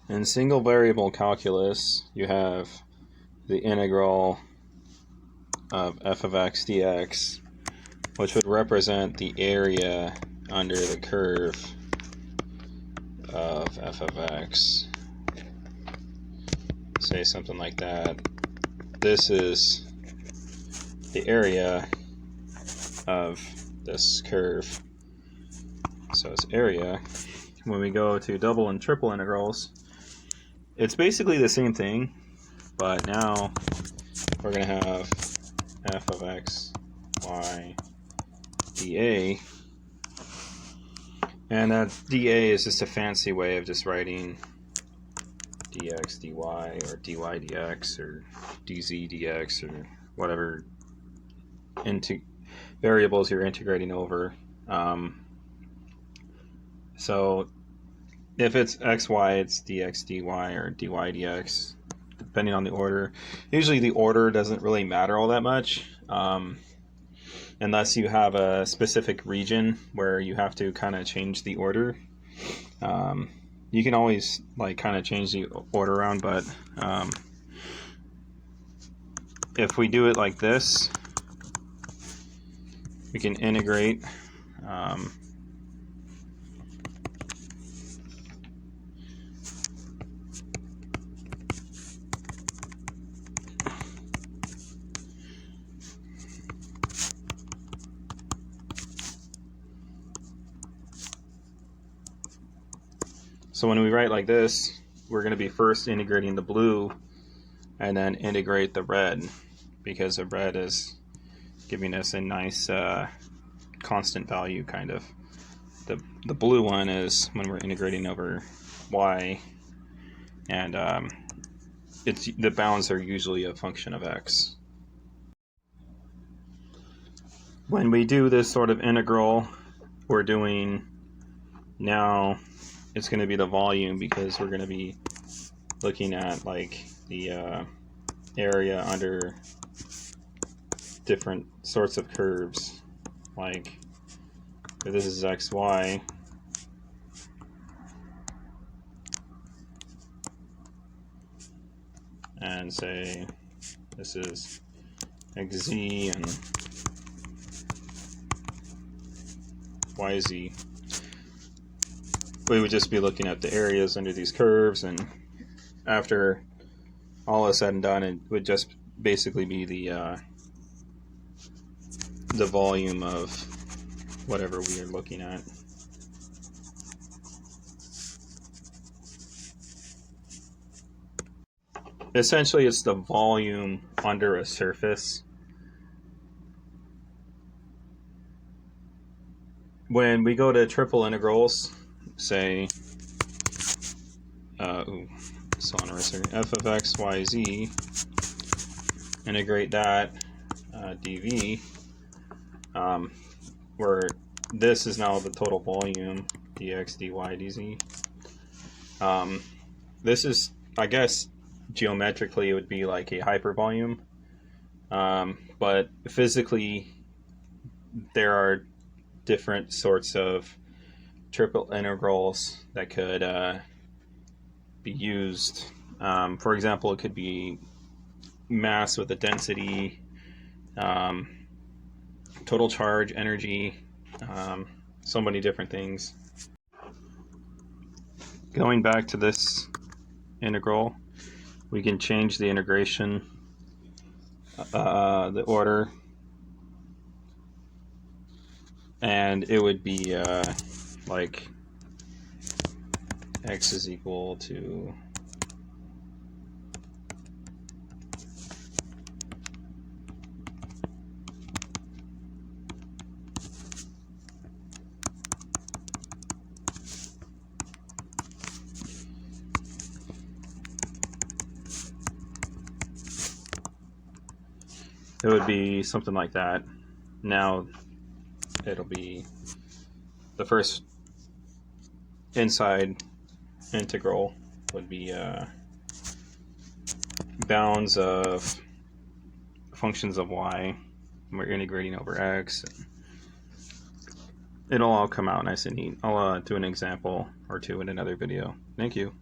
In single variable calculus, you have the integral of f of x dx, which would represent the area under the curve of f of x. Say something like that. This is the area of this curve. So it's area. When we go to double and triple integrals, it's basically the same thing, but now we're going to have f of x y dA, and that dA is just a fancy way of just writing dx dy or dy dx or dz dx or whatever variables you're integrating over. So if it's xy, it's dx dy or dy dx, depending on the order. Usually the order doesn't really matter all that much, unless you have a specific region where you have to kind of change the order. You can always kind of change the order around, but if we do it like this, we can integrate so when we write like this, we're going to be first integrating the blue and then integrate the red, because the red is giving us a nice constant value kind of. The blue one is when we're integrating over y, and the bounds are usually a function of x. When we do this sort of integral, we're doing now, it's going to be the volume, because we're going to be looking at the area under different sorts of curves. Like if this is xy, and say this is xz and yz, we would just be looking at the areas under these curves, and after all is said and done, it would just basically be the volume of whatever we are looking at. Essentially, it's the volume under a surface. When we go to triple integrals, say sonorous f of x y z, integrate that dv, where this is now the total volume dx dy dz. This is, I guess, geometrically it would be like a hypervolume, but physically there are different sorts of triple integrals that could be used. For example, it could be mass with a density, total charge, energy, so many different things. Going back to this integral, we can change the integration, the order, and it would be like x is equal to it would be something like that. Now it'll be the first inside integral would be bounds of functions of y. We're integrating over x. It'll all come out nice and neat. I'll do an example or two in another video. Thank you.